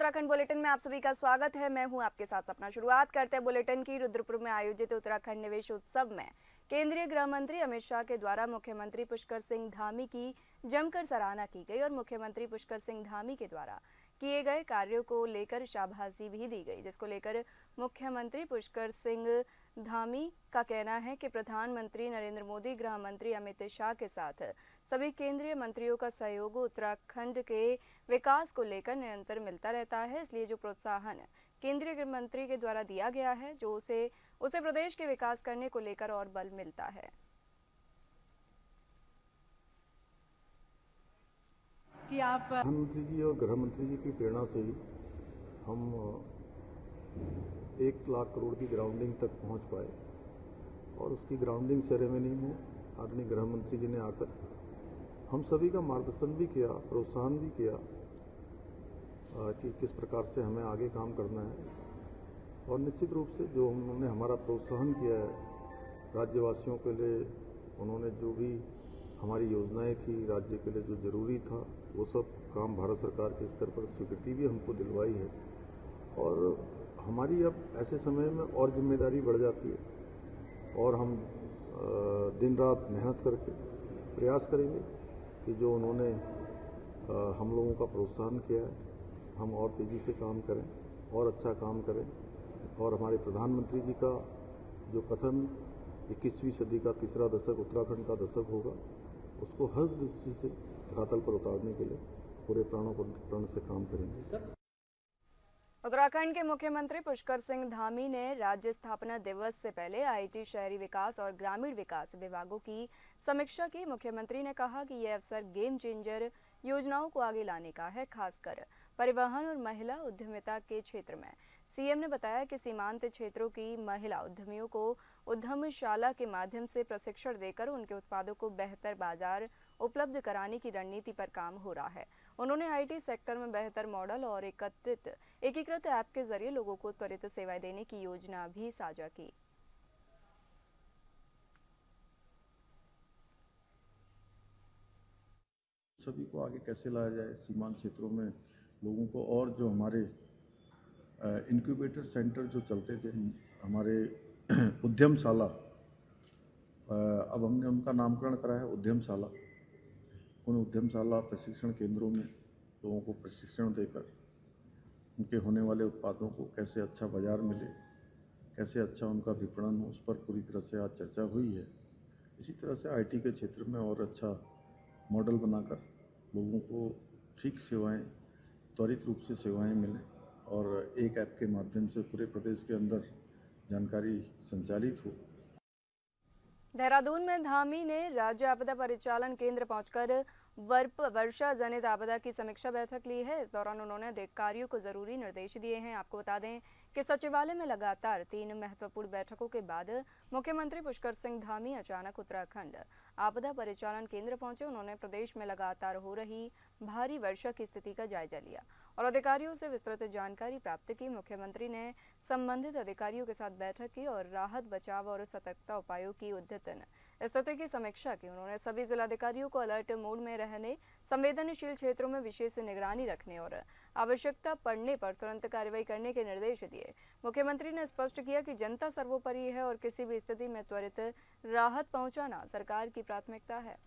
Uttarakhand bulletin में आप सभी का स्वागत है। मैं हूं आपके साथ सपना। शुरुआत करते हैं बुलेटिन की। रुद्रपुर में आयोजित उत्तराखंड निवेश उत्सव में केंद्रीय गृह मंत्री अमित शाह के द्वारा मुख्यमंत्री पुष्कर सिंह धामी की जमकर सराहना की गई और मुख्यमंत्री पुष्कर सिंह धामी के द्वारा किए गए कार्यों को लेकर शाबाशी भी दी गई, जिसको लेकर मुख्यमंत्री पुष्कर सिंह धामी का कहना है कि प्रधानमंत्री नरेंद्र मोदी, गृह मंत्री अमित शाह के साथ सभी केंद्रीय मंत्रियों का सहयोग उत्तराखंड के विकास को लेकर निरंतर मिलता रहता है। इसलिए जो प्रोत्साहन केंद्रीय गृह मंत्री के द्वारा दिया गया है, जो उसे प्रदेश के विकास करने को लेकर और बल मिलता है। कि आप प्रधानमंत्री जी और गृह मंत्री जी की प्रेरणा से ही हम 1 लाख करोड़ की ग्राउंडिंग तक पहुंच पाए और उसकी ग्राउंडिंग सेरेमनी में आदरणीय गृह मंत्री जी ने आकर हम सभी का मार्गदर्शन भी किया, प्रोत्साहन भी किया कि किस प्रकार से हमें आगे काम करना है। और निश्चित रूप से जो उन्होंने हमारा प्रोत्साहन किया है राज्यवासियों के लिए, उन्होंने जो भी हमारी योजनाएं थी राज्य के लिए जो ज़रूरी था, वो सब काम भारत सरकार के स्तर पर स्वीकृति भी हमको दिलवाई है। और हमारी अब ऐसे समय में और जिम्मेदारी बढ़ जाती है और हम दिन रात मेहनत करके प्रयास करेंगे कि जो उन्होंने हम लोगों का प्रोत्साहन किया है, हम और तेज़ी से काम करें और अच्छा काम करें। और हमारे प्रधानमंत्री जी का जो कथन 21वीं सदी का तीसरा दशक उत्तराखंड का दशक होगा, उसको हर दृष्टि से धरातल पर उतारने के लिए पूरे प्राण से काम करेंगे। उत्तराखंड के मुख्यमंत्री पुष्कर सिंह धामी ने राज्य स्थापना दिवस से पहले आईटी, शहरी विकास और ग्रामीण विकास विभागों की समीक्षा की। मुख्यमंत्री ने कहा कि यह अवसर गेम चेंजर योजनाओं को आगे लाने का है, खासकर परिवहन और महिला उद्यमिता के क्षेत्र में। सीएम ने बताया कि सीमांत क्षेत्रों की महिला उद्यमियों को उद्यमशाला के माध्यम से प्रशिक्षण देकर उनके उत्पादों को बेहतर बाजार उपलब्ध कराने की रणनीति पर काम हो रहा है। उन्होंने आईटी सेक्टर में बेहतर मॉडल और एकीकृत ऐप के जरिए लोगों को त्वरित सेवाएं देने की योजना भी साझा की। सभी को आगे कैसे लाया जाए, सीमांत क्षेत्रों में लोगों को, और जो हमारे इंक्यूबेटर सेंटर जो चलते थे हमारे उद्यमशाला, अब हमने उनका नामकरण करा है उद्यमशाला। उन उद्यमशाला प्रशिक्षण केंद्रों में लोगों को प्रशिक्षण देकर उनके होने वाले उत्पादों को कैसे अच्छा बाजार मिले, कैसे अच्छा उनका विपणन हो, उस पर पूरी तरह से आज चर्चा हुई है। इसी तरह से आईटी के क्षेत्र में और अच्छा मॉडल बनाकर लोगों को ठीक सेवाएं, त्वरित रूप से सेवाएं मिलें और एक ऐप के माध्यम से पूरे प्रदेश के अंदर जानकारी संचालित हो। देहरादून में धामी ने राज्य आपदा परिचालन केंद्र पहुंचकर वर्षा जनित आपदा की समीक्षा बैठक ली है। इस दौरान उन्होंने अधिकारियों को जरूरी निर्देश दिए हैं। आपको बता दें कि सचिवालय में लगातार 3 महत्वपूर्ण बैठकों के बाद मुख्यमंत्री पुष्कर सिंह धामी अचानक उत्तराखंड आपदा परिचालन केंद्र पहुंचे। उन्होंने प्रदेश में लगातार हो रही भारी वर्षा की स्थिति का जायजा लिया और अधिकारियों से विस्तृत जानकारी प्राप्त की। मुख्यमंत्री ने संबंधित अधिकारियों के साथ बैठक की और राहत, बचाव और सतर्कता उपायों की अद्यतन स्थिति की समीक्षा की। उन्होंने सभी जिलाधिकारियों को अलर्ट मोड में रहने, संवेदनशील क्षेत्रों में विशेष निगरानी रखने और आवश्यकता पड़ने पर तुरंत कार्रवाई करने के निर्देश दिए। मुख्यमंत्री ने स्पष्ट किया कि जनता सर्वोपरि है और किसी भी स्थिति में त्वरित राहत पहुंचाना सरकार की प्राथमिकता है।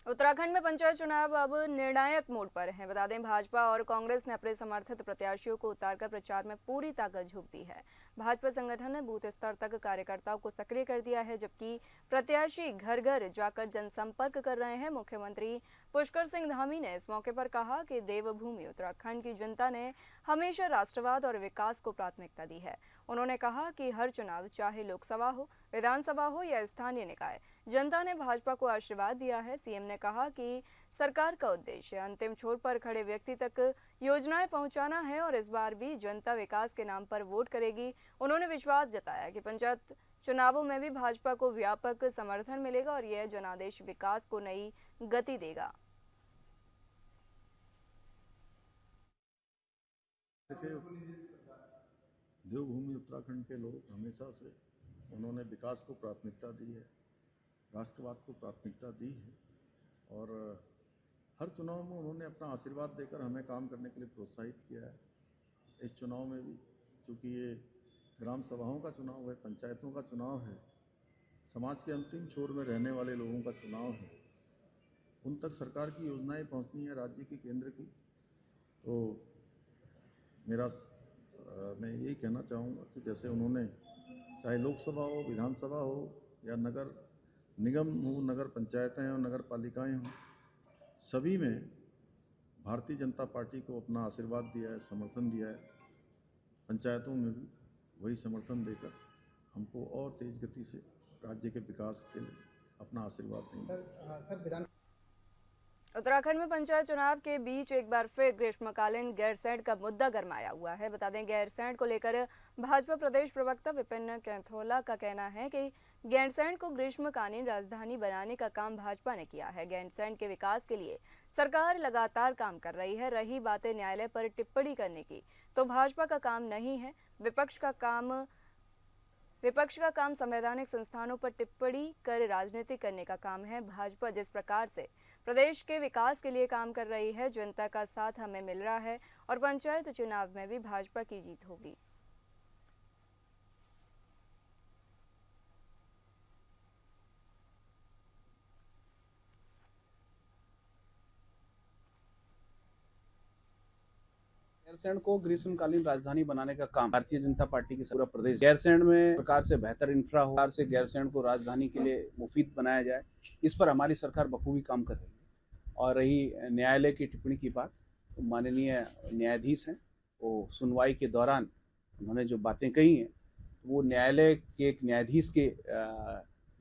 उत्तराखंड में पंचायत चुनाव अब निर्णायक मोड पर हैं। बता दें, भाजपा और कांग्रेस ने अपने समर्थित प्रत्याशियों को उतारकर प्रचार में पूरी ताकत झोंक दी है। भाजपा संगठन ने बूथ स्तर तक कार्यकर्ताओं को सक्रिय कर दिया है, जबकि प्रत्याशी घर घर जाकर जनसंपर्क कर रहे हैं। मुख्यमंत्री पुष्कर सिंह धामी ने इस मौके पर कहा कि देवभूमि उत्तराखंड की जनता ने हमेशा राष्ट्रवाद और विकास को प्राथमिकता दी है। उन्होंने कहा कि हर चुनाव, चाहे लोकसभा हो, विधानसभा हो या स्थानीय निकाय, जनता ने भाजपा को आशीर्वाद दिया है। सीएम ने कहा कि सरकार का उद्देश्य अंतिम छोर पर खड़े व्यक्ति तक योजनाएं पहुंचाना है और इस बार भी जनता विकास के नाम पर वोट करेगी। उन्होंने विश्वास जताया कि पंचायत चुनावों में भी भाजपा को व्यापक समर्थन मिलेगा और यह जनादेश विकास को नई गति देगा। देखिए, देवभूमि उत्तराखंड के लोग हमेशा से उन्होंने विकास को प्राथमिकता दी है, राष्ट्रवाद को प्राथमिकता दी है और हर चुनाव में उन्होंने अपना आशीर्वाद देकर हमें काम करने के लिए प्रोत्साहित किया है। इस चुनाव में भी, चूँकि ये ग्राम सभाओं का चुनाव है, पंचायतों का चुनाव है, समाज के अंतिम छोर में रहने वाले लोगों का चुनाव है, उन तक सरकार की योजनाएं पहुंचनी है, राज्य की, केंद्र की। तो मैं यही कहना चाहूँगा कि जैसे उन्होंने, चाहे लोकसभा हो, विधानसभा हो या नगर निगम हो, नगर पंचायतें हो, नगर पालिकाएँ हों, सभी में भारतीय जनता पार्टी को अपना आशीर्वाद दिया है, समर्थन दिया है। पंचायतों में भी वही समर्थन देकर हमको और तेज गति से राज्य के विकास के लिए अपना आशीर्वाद देंगे। उत्तराखंड में पंचायत चुनाव के बीच एक बार फिर ग्रीष्मकालीन गैरसैंण का मुद्दा गरमाया हुआ है। बता दें, गैरसैंण को लेकर भाजपा प्रदेश प्रवक्ता विपिन कैथोला का कहना है कि गैरसैंण को ग्रीष्मकालीन राजधानी बनाने का काम भाजपा ने किया है। गैरसैंण के विकास के लिए सरकार लगातार काम कर रही है। रही बातें न्यायालय पर टिप्पणी करने की, तो भाजपा का काम नहीं है। विपक्ष का काम संवैधानिक संस्थानों पर टिप्पणी कर राजनीति करने का काम है। भाजपा जिस प्रकार से प्रदेश के विकास के लिए काम कर रही है, जनता का साथ हमें मिल रहा है और पंचायत चुनाव में भी भाजपा की जीत होगी। गैरसैंण को ग्रीष्मकालीन राजधानी बनाने का काम भारतीय जनता पार्टी की पूरा प्रदेश, गैरसैंण में प्रकार से बेहतर इंफ्रा हो, प्रकार से गैरसैंण को राजधानी के लिए मुफीद बनाया जाए, इस पर हमारी सरकार बखूबी काम कर रही है। और रही न्यायालय की टिप्पणी की बात, तो माननीय न्यायाधीश हैं, वो सुनवाई के दौरान उन्होंने जो बातें कही हैं, वो न्यायालय के एक न्यायाधीश के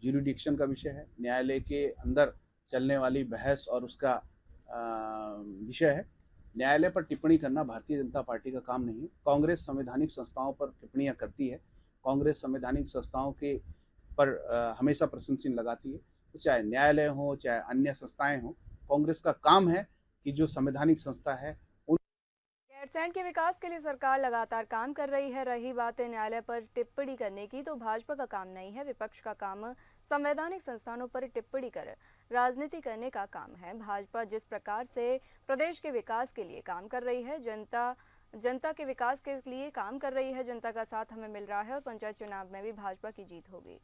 ज्यूरिडिक्शन का विषय है, न्यायालय के अंदर चलने वाली बहस और उसका विषय है। न्यायालय पर टिप्पणी करना भारतीय जनता पार्टी का काम नहीं है। कांग्रेस संवैधानिक संस्थाओं पर टिप्पणियां करती है, कांग्रेस संवैधानिक संस्थाओं के पर हमेशा प्रश्न चिन्ह लगाती है। तो चाहे न्यायालय हो, चाहे अन्य संस्थाएं हो, कांग्रेस का काम है कि जो संवैधानिक संस्था है गैरसैंण के विकास के लिए सरकार लगातार काम कर रही है। रही बातें न्यायालय पर टिप्पणी करने की, तो भाजपा का काम नहीं है। विपक्ष का काम संवैधानिक संस्थानों पर टिप्पणी कर राजनीति करने का काम है। भाजपा जिस प्रकार से प्रदेश के विकास के लिए काम कर रही है, जनता के विकास के लिए काम कर रही है, जनता का साथ हमें मिल रहा है और पंचायत चुनाव में भी भाजपा की जीत होगी।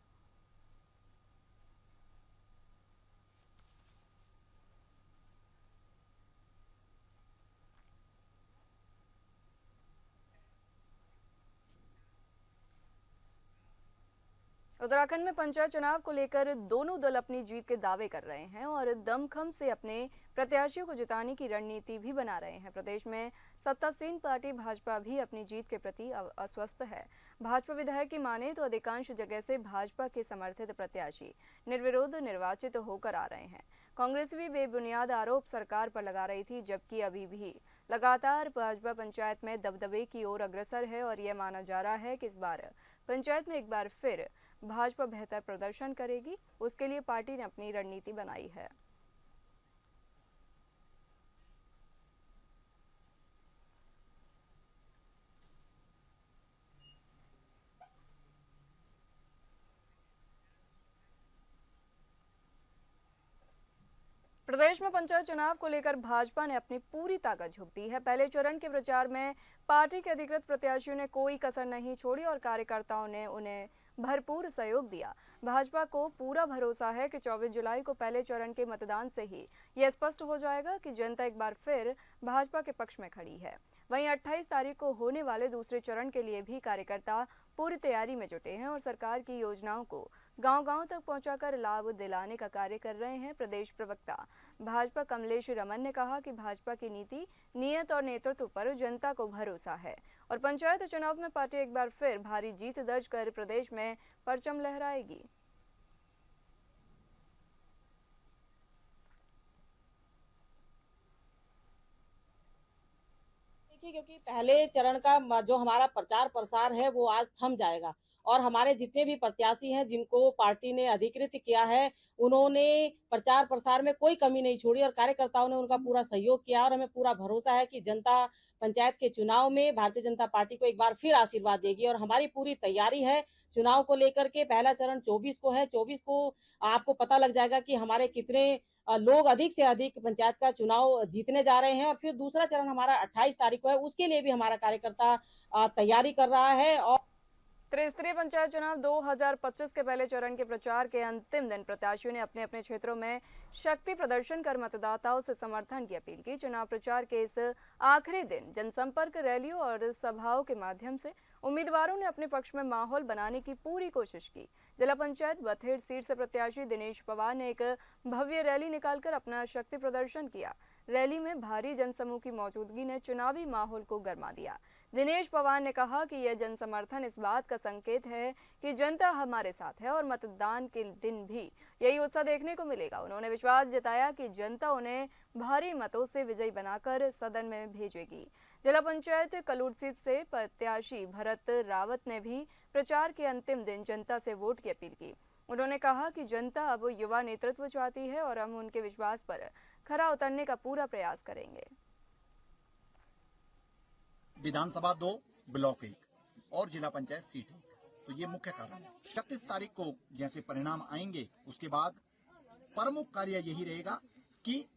उत्तराखंड में पंचायत चुनाव को लेकर दोनों दल अपनी जीत के दावे कर रहे हैं और दमखम से अपने प्रत्याशियों को जिताने की रणनीति भी बना रहे हैं। प्रदेश में सत्तासीन पार्टी भाजपा भी अपनी जीत के प्रति अस्वस्थ है। भाजपा विधायक की माने तो अधिकांश जगह से भाजपा के समर्थित प्रत्याशी निर्विरोध निर्वाचित होकर आ रहे हैं। कांग्रेस भी बेबुनियाद आरोप सरकार पर लगा रही थी, जबकि अभी भी लगातार भाजपा पंचायत में दबदबे की ओर अग्रसर है और यह माना जा रहा है कि इस बार पंचायत में एक बार फिर भाजपा बेहतर प्रदर्शन करेगी। उसके लिए पार्टी ने अपनी रणनीति बनाई है। प्रदेश में पंचायत चुनाव को लेकर भाजपा ने अपनी पूरी ताकत झोंक दी है। पहले चरण के प्रचार में पार्टी के अधिकृत प्रत्याशियों ने कोई कसर नहीं छोड़ी और कार्यकर्ताओं ने उन्हें भरपूर सहयोग दिया। भाजपा को पूरा भरोसा है कि 24 जुलाई को पहले चरण के मतदान से ही यह स्पष्ट हो जाएगा कि जनता एक बार फिर भाजपा के पक्ष में खड़ी है। वहीं 28 तारीख को होने वाले दूसरे चरण के लिए भी कार्यकर्ता पूरी तैयारी में जुटे हैं और सरकार की योजनाओं को गांव-गांव तक पहुंचाकर लाभ दिलाने का कार्य कर रहे हैं। प्रदेश प्रवक्ता भाजपा कमलेश रमन ने कहा कि भाजपा की नीति, नियत और नेतृत्व पर जनता को भरोसा है और पंचायत चुनाव में पार्टी एक बार फिर भारी जीत दर्ज कर प्रदेश में परचम लहराएगी। क्योंकि पहले चरण का जो हमारा प्रचार प्रसार है वो आज थम जाएगा और हमारे जितने भी प्रत्याशी हैं जिनको पार्टी ने अधिकृत किया है, उन्होंने प्रचार प्रसार में कोई कमी नहीं छोड़ी और कार्यकर्ताओं ने उनका पूरा सहयोग किया और हमें पूरा भरोसा है कि जनता पंचायत के चुनाव में भारतीय जनता पार्टी को एक बार फिर आशीर्वाद देगी और हमारी पूरी तैयारी है चुनाव को लेकर के। पहला चरण 24 को है, 24 को आपको पता लग जाएगा कि हमारे कितने लोग अधिक से अधिक पंचायत का चुनाव जीतने जा रहे हैं और फिर दूसरा चरण हमारा 28 तारीख को है, उसके लिए भी हमारा कार्यकर्ता तैयारी कर रहा है। और त्रिस्तरीय पंचायत चुनाव 2025 के पहले चरण के प्रचार के अंतिम दिन प्रत्याशियों ने अपने अपने क्षेत्रों में शक्ति प्रदर्शन कर मतदाताओं से समर्थन की अपील की। चुनाव प्रचार के इस आखिरी दिन जनसंपर्क रैलियों और सभाओं के माध्यम से उम्मीदवारों ने अपने पक्ष में माहौल बनाने की पूरी कोशिश की। जिला पंचायत बथेड़ सीट से प्रत्याशी दिनेश पवार ने एक भव्य रैली निकालकर अपना शक्ति प्रदर्शन किया। रैली में भारी जनसमूह की मौजूदगी ने चुनावी माहौल को गर्मा दिया। दिनेश पवार ने कहा कि यह जनसमर्थन इस बात का संकेत है कि जनता हमारे साथ है और मतदान के दिन भी यही उत्साह देखने को मिलेगा। उन्होंने विश्वास जताया कि जनता उन्हें भारी मतों से विजयी बनाकर सदन में भेजेगी। जिला पंचायत कलूट सीट से प्रत्याशी भरत रावत ने भी प्रचार के अंतिम दिन जनता से वोट की अपील की। उन्होंने कहा कि जनता अब युवा नेतृत्व चाहती है और हम उनके विश्वास पर खरा उतरने का पूरा प्रयास करेंगे। विधानसभा 2, ब्लॉक 1 और जिला पंचायत सीट 1, तो ये मुख्य कारण है। 31 तारीख को जैसे परिणाम आएंगे उसके बाद प्रमुख कार्य यही रहेगा कि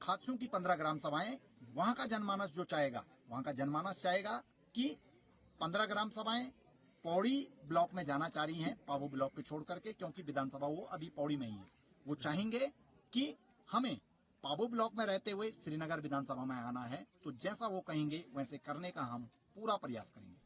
खादसों की 15 ग्राम सभाएं, वहां का जनमानस जो चाहेगा, वहां का जनमानस चाहेगा कि 15 ग्राम सभाएं पौड़ी ब्लॉक में जाना चाह रही हैं, पाबो ब्लॉक को छोड़ करके, क्योंकि विधानसभा वो अभी पौड़ी में ही है। वो चाहेंगे कि हमें पाबो ब्लॉक में रहते हुए श्रीनगर विधानसभा में आना है, तो जैसा वो कहेंगे वैसे करने का हम पूरा प्रयास करेंगे।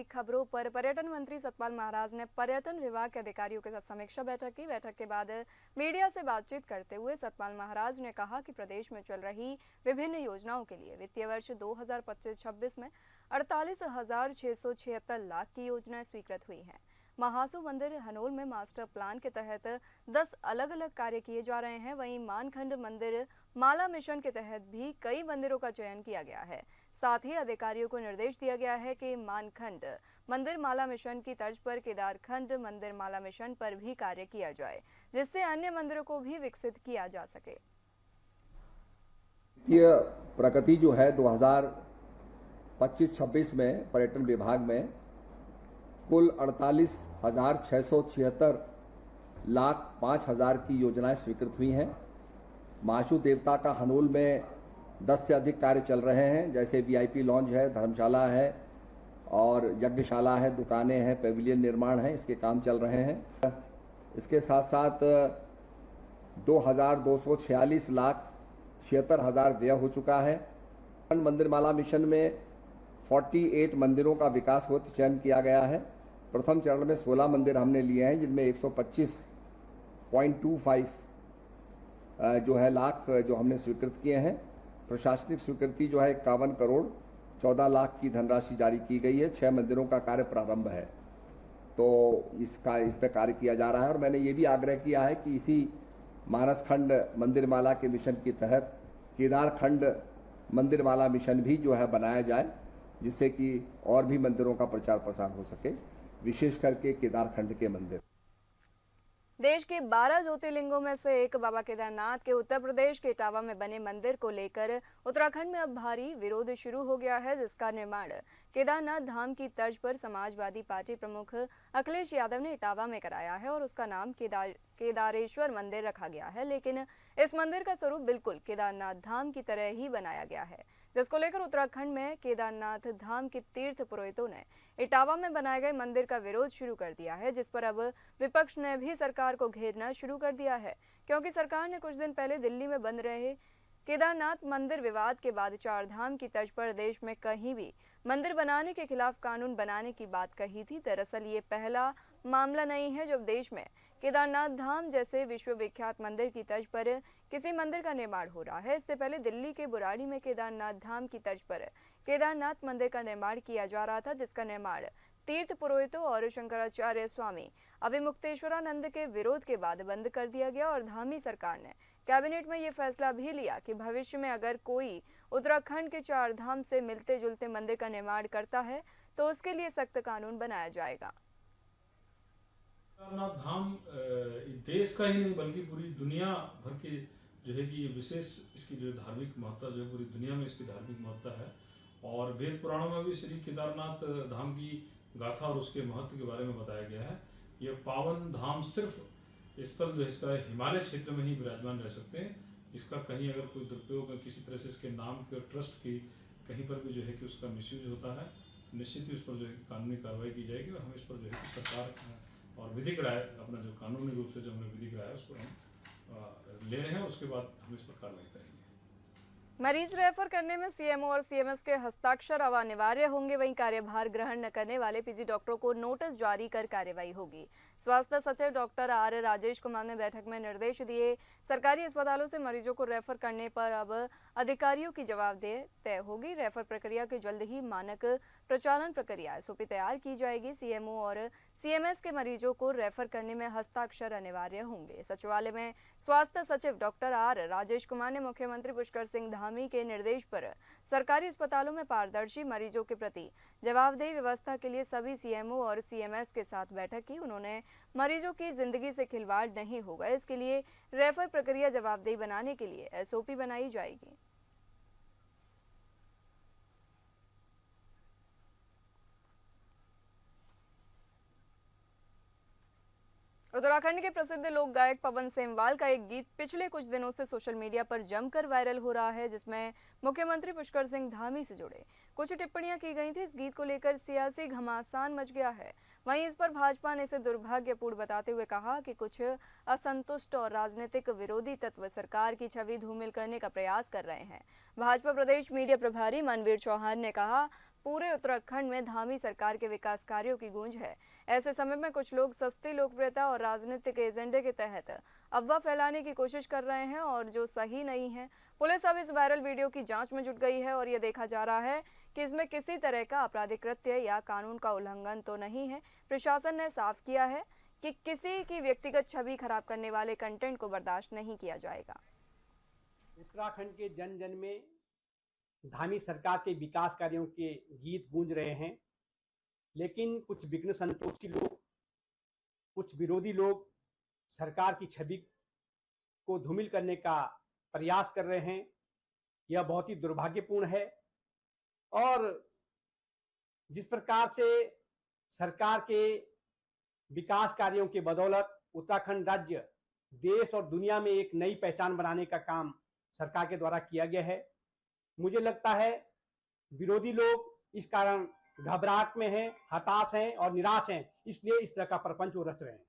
खबरों पर पर्यटन मंत्री सतपाल महाराज ने पर्यटन विभाग के अधिकारियों के साथ समीक्षा बैठक की। बैठक के बाद मीडिया से बातचीत करते हुए सतपाल महाराज ने कहा कि प्रदेश में चल रही विभिन्न योजनाओं के लिए वित्तीय वर्ष 2025-26 में 48,676 लाख की योजनाएं स्वीकृत हुई हैं। महासू मंदिर हनोल में मास्टर प्लान के तहत 10 अलग अलग कार्य किए जा रहे हैं। वहीं मानखंड मंदिर माला मिशन के तहत भी कई मंदिरों का चयन किया गया है। साथ ही अधिकारियों को निर्देश दिया गया है कि मानखंड मंदिर माला मिशन की तर्ज पर केदारखंड मंदिर माला मिशन पर भी कार्य किया जाए, जिससे अन्य मंदिरों को भी विकसित किया जा सके। वित्तीय प्रगति जो है 2025-26 में पर्यटन विभाग में कुल 48,676 लाख 5,000 की योजनाएं स्वीकृत हुई हैं। महासू देवता का हनोल में 10 से अधिक कार्य चल रहे हैं, जैसे वीआईपी लॉन्ज है, धर्मशाला है और यज्ञशाला है, दुकानें हैं, पेविलियन निर्माण है, इसके काम चल रहे हैं। इसके साथ साथ 2,246 लाख 76,000 व्यय हो चुका है। मंदिर माला मिशन में 48 मंदिरों का विकास हेतु चयन किया गया है। प्रथम चरण में 16 मंदिर हमने लिए हैं, जिनमें 125.25 जो है लाख जो हमने स्वीकृत किए हैं। प्रशासनिक स्वीकृति जो है 51 करोड़ 14 लाख की धनराशि जारी की गई है। 6 मंदिरों का कार्य प्रारंभ है, तो इस पे कार्य किया जा रहा है। और मैंने ये भी आग्रह किया है कि इसी मानसखंड मंदिर माला के मिशन के तहत केदारखंड मंदिर माला मिशन भी जो है बनाया जाए, जिससे कि और भी मंदिरों का प्रचार प्रसार हो सके, विशेष करके केदारखंड के मंदिर। देश के 12 ज्योतिर्लिंगों में से एक बाबा केदारनाथ के उत्तर प्रदेश के इटावा में बने मंदिर को लेकर उत्तराखंड में अब भारी विरोध शुरू हो गया है, जिसका निर्माण केदारनाथ धाम की तर्ज पर समाजवादी पार्टी प्रमुख अखिलेश यादव ने इटावा में कराया है और उसका नाम केदारेश्वर मंदिर रखा गया है। लेकिन इस मंदिर का स्वरूप बिल्कुल केदारनाथ धाम की तरह ही बनाया गया है, जिसको लेकर उत्तराखंड में केदारनाथ धाम के तीर्थ पुरोहितों ने इटावा में बनाए गए मंदिर का विरोध शुरू कर दिया है, जिस पर अब विपक्ष ने भी सरकार को घेरना शुरू कर दिया है, क्योंकि सरकार ने कुछ दिन पहले दिल्ली में बन रहे केदारनाथ मंदिर विवाद के बाद 4 धाम की तर्ज पर देश में कहीं भी मंदिर बनाने के खिलाफ कानून बनाने की बात कही थी। दरअसल ये पहला मामला नहीं है जब देश में केदारनाथ धाम जैसे विश्वविख्यात मंदिर की तर्ज पर किसी मंदिर का निर्माण हो रहा है। इससे पहले दिल्ली के बुराड़ी में केदारनाथ धाम की तर्ज पर केदारनाथ मंदिर का निर्माण किया जा रहा था, जिसका निर्माण तीर्थ पुरोहितों और शंकराचार्य स्वामी अभिमुक्तेश्वरानंद के विरोध के बाद बंद कर दिया गया। और धामी सरकार ने कैबिनेट में ये फैसला भी लिया कि भविष्य में अगर कोई उत्तराखंड के 4 धाम से मिलते जुलते मंदिर का निर्माण करता है तो उसके लिए सख्त कानून बनाया जाएगा। केदारनाथ धाम देश का ही नहीं बल्कि पूरी दुनिया भर के जो है कि ये विशेष इसकी जो धार्मिक महत्ता जो है पूरी दुनिया में इसकी धार्मिक महत्ता है। और वेद पुराणों में भी श्री केदारनाथ धाम की गाथा और उसके महत्व के बारे में बताया गया है। यह पावन धाम सिर्फ स्थल जो इसका हिमालय क्षेत्र में ही विराजमान रह सकते हैं। इसका कहीं अगर कोई दुरुपयोग किसी तरह से इसके नाम के और ट्रस्ट की कहीं पर भी जो है कि उसका मिसयूज होता है, निश्चित ही उस पर जो है कि कानूनी कार्रवाई की जाएगी। और हम इस पर जो है कि सरकार और विधिक राय अपना जो कानूनी रूप से जो हमने विधिक राय उस पर हम ले रहे हैं, उसके बाद हम इस पर कार्रवाई करेंगे। मरीज रेफर करने में सीएमओ और सीएमएस के हस्ताक्षर अब अनिवार्य होंगे। वहीं कार्यभार ग्रहण न करने वाले पीजी डॉक्टरों को नोटिस जारी कर कार्रवाई होगी। स्वास्थ्य सचिव डॉक्टर आर राजेश कुमार ने बैठक में निर्देश दिए। सरकारी अस्पतालों से मरीजों को रेफर करने पर अब अधिकारियों की जवाबदेही तय होगी। रेफर प्रक्रिया की जल्द ही मानक प्रचालन प्रक्रिया एसओपी तैयार की जाएगी। सीएमओ और सीएमएस के मरीजों को रेफर करने में हस्ताक्षर अनिवार्य होंगे। सचिवालय में स्वास्थ्य सचिव डॉक्टर आर राजेश कुमार ने मुख्यमंत्री पुष्कर सिंह धामी के निर्देश पर सरकारी अस्पतालों में पारदर्शी मरीजों के प्रति जवाबदेही व्यवस्था के लिए सभी सीएमओ और सीएमएस के साथ बैठक की। उन्होंने मरीजों की जिंदगी से खिलवाड़ नहीं होगा, इसके लिए रेफर प्रक्रिया जवाबदेही बनाने के लिए एसओपी बनाई जाएगी। उत्तराखंड के प्रसिद्ध लोक गायक पवन सेमवाल का एक गीत पिछले कुछ दिनों से सोशल मीडिया पर जमकर वायरल हो रहा है, जिसमें मुख्यमंत्री पुष्कर सिंह धामी से जुड़े कुछ टिप्पणियां की गई थी। इस गीत को लेकर सियासी घमासान मच गया है। वहीं इस पर भाजपा ने इसे दुर्भाग्यपूर्ण बताते हुए कहा कि कुछ असंतुष्ट और राजनीतिक विरोधी तत्व सरकार की छवि धूमिल करने का प्रयास कर रहे हैं। भाजपा प्रदेश मीडिया प्रभारी मनवीर चौहान ने कहा, पूरे उत्तराखंड में धामी सरकार के विकास कार्यों की गूंज है। ऐसे समय में कुछ लोग सस्ती लोकप्रियता और राजनीतिक एजेंडे के तहत अफवाह फैलाने की कोशिश कर रहे हैं और जो सही नहीं है। पुलिस अब इस वायरल वीडियो की जांच में जुट गई है और ये देखा जा रहा है कि इसमें किसी तरह का आपराधिक कृत्य या कानून का उल्लंघन तो नहीं है। प्रशासन ने साफ किया है कि किसी की व्यक्तिगत छवि खराब करने वाले कंटेंट को बर्दाश्त नहीं किया जाएगा। उत्तराखंड के जन जन में धामी सरकार के विकास कार्यों के गीत गूंज रहे हैं, लेकिन कुछ विघ्न संतोषी लोग, कुछ विरोधी लोग सरकार की छवि को धूमिल करने का प्रयास कर रहे हैं। यह बहुत ही दुर्भाग्यपूर्ण है। और जिस प्रकार से सरकार के विकास कार्यों के बदौलत उत्तराखंड राज्य देश और दुनिया में एक नई पहचान बनाने का काम सरकार के द्वारा किया गया है, मुझे लगता है विरोधी लोग इस कारण घबराहट में हैं, हताश हैं और निराश हैं, इसलिए इस तरह का प्रपंच वो रच रहे हैं।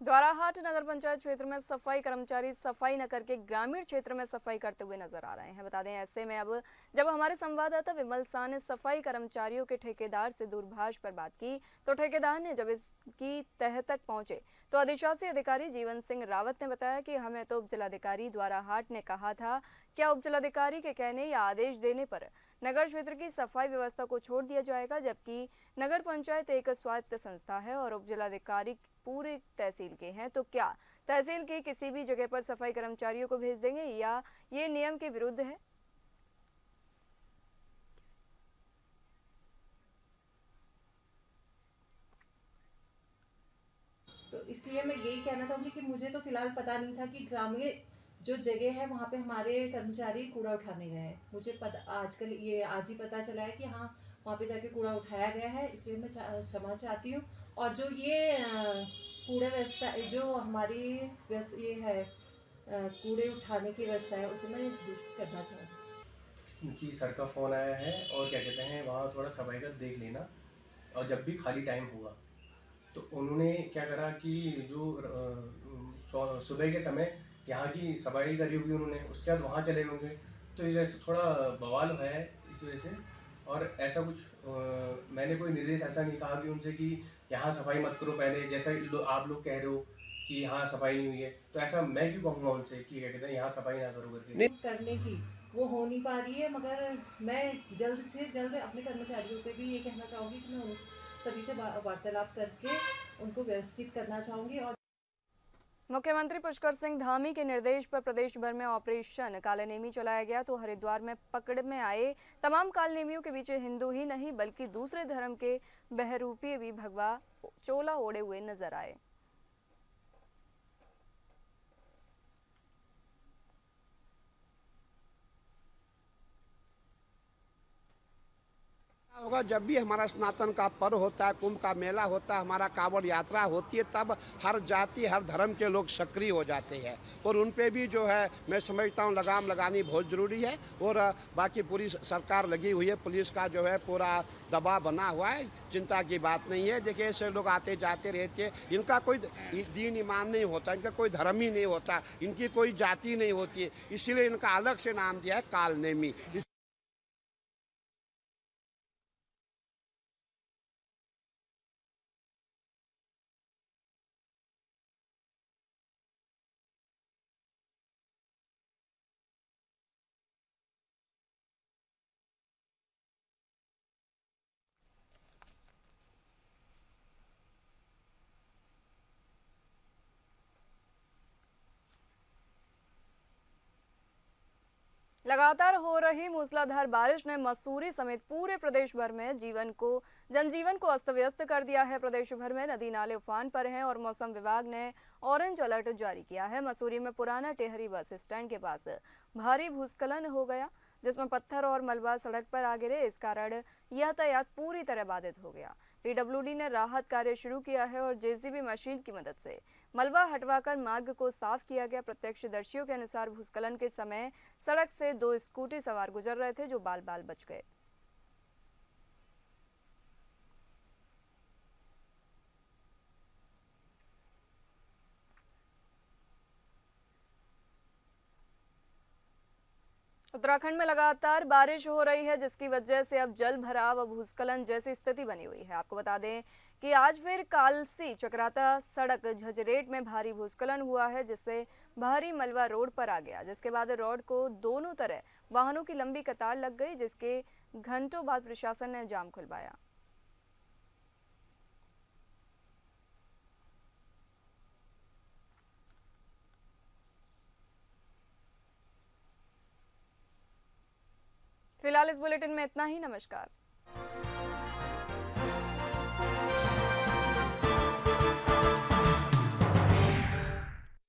द्वाराहाट नगर पंचायत क्षेत्र में सफाई कर्मचारी सफाई न करके ग्रामीण क्षेत्र में सफाई करते हुए नजर आ रहे हैं। बता दें, ऐसे में अब जब हमारे संवाददाता विमल शाह ने सफाई कर्मचारियों के ठेकेदार से दूरभाष पर बात की, तो ठेकेदार ने जब इसकी तह तक पहुंचे तो अधिशासी अधिकारी जीवन सिंह रावत ने बताया कि हमें तो उप जिलाधिकारी द्वाराहाट ने कहा था। क्या उप जिलाधिकारी के कहने या आदेश देने पर नगर क्षेत्र की सफाई व्यवस्था को छोड़ दिया जाएगा, जबकि नगर पंचायत एक स्वायत्त संस्था है और उप जिलाधिकारी पूरे तहसील के हैं, तो क्या तहसील की किसी भी जगह पर सफाई कर्मचारियों को भेज देंगे या ये नियम के विरुद्ध है? तो इसलिए मैं यही कहना चाहूँगी कि मुझे तो फिलहाल पता नहीं था कि ग्रामीण जो जगह है वहाँ पे हमारे कर्मचारी कूड़ा उठाने गए हैं। मुझे पता आजकल ये आज ही पता चला है कि हाँ वहाँ पे जाके कूड़ा उठाया गया है, इसलिए मैं क्षमा चाहती हूँ। और जो ये कूड़ा व्यवस्था जो हमारी ये है कूड़े उठाने की व्यवस्था है, उसे मैं दुरुस्त करना चाहूँगी। कि सर का फ़ोन आया है और क्या कहते हैं वहाँ थोड़ा सफाई का देख लेना, और जब भी खाली टाइम होगा तो उन्होंने क्या करा कि जो सुबह के समय यहाँ की सफाई करी होगी उन्होंने, उसके बाद वहाँ चले होंगे, तो इस वजह से थोड़ा बवाल है इस वजह से। और ऐसा कुछ मैंने कोई निर्देश ऐसा नहीं कहा कि उनसे कि यहाँ सफाई मत करो पहले, जैसा आप लोग कह रहे हो कि यहाँ सफाई नहीं हुई है, तो ऐसा मैं क्यों कहूँगा उनसे कि क्या कहते हैं यहाँ सफाई ना करो करके। करने की वो हो नहीं पा रही है, मगर मैं जल्द से जल्द अपने कर्मचारियों पे भी ये कहना चाहूँगी कि मैं उन सभी से वार्तालाप करके उनको व्यवस्थित करना चाहूँगी। और मुख्यमंत्री पुष्कर सिंह धामी के निर्देश पर प्रदेश भर में ऑपरेशन कालनेमी चलाया गया तो हरिद्वार में पकड़ में आए तमाम कालनेमियों के पीछे हिंदू ही नहीं बल्कि दूसरे धर्म के बहरूपी भी भगवा चोला ओढ़े हुए नजर आए। होगा जब भी हमारा स्नातन का पर्व होता है, कुंभ का मेला होता है, हमारा कांवड़ यात्रा होती है, तब हर जाति हर धर्म के लोग सक्रिय हो जाते हैं और उन पे भी जो है मैं समझता हूँ लगाम लगानी बहुत ज़रूरी है। और बाकी पूरी सरकार लगी हुई है, पुलिस का जो है पूरा दबाव बना हुआ है, चिंता की बात नहीं है। देखिए ऐसे लोग आते जाते रहते हैं, इनका कोई दीन ईमान नहीं होता, इनका कोई धर्म ही नहीं होता, इनकी कोई जाति नहीं होती है, इसीलिए इनका अलग से नाम दिया है कालनेमी। लगातार हो रही मूसलाधार बारिश ने मसूरी समेत पूरे प्रदेश भर में जनजीवन को अस्त व्यस्त कर दिया है। प्रदेश भर में नदी नाले उफान पर हैं और मौसम विभाग ने ऑरेंज अलर्ट जारी किया है। मसूरी में पुराना टेहरी बस स्टैंड के पास भारी भूस्खलन हो गया, जिसमें पत्थर और मलबा सड़क पर आ गिरे। इस कारण यातायात पूरी तरह बाधित हो गया। पीडब्ल्यूडी ने राहत कार्य शुरू किया है और जेसीबी मशीन की मदद से मलबा हटवाकर मार्ग को साफ किया गया। प्रत्यक्षदर्शियों के अनुसार भूस्खलन के समय सड़क से 2 स्कूटी सवार गुजर रहे थे जो बाल बाल बच गए। उत्तराखंड में लगातार बारिश हो रही है, जिसकी वजह से अब जल भराव और भूस्खलन जैसी स्थिति बनी हुई है। आपको बता दें कि आज फिर कालसी चक्राता सड़क झजरेट में भारी भूस्खलन हुआ है, जिससे भारी मलबा रोड पर आ गया, जिसके बाद रोड को दोनों तरफ वाहनों की लंबी कतार लग गई, जिसके घंटों बाद प्रशासन ने जाम खुलवाया। फिलहाल इस बुलेटिन में इतना ही। नमस्कार।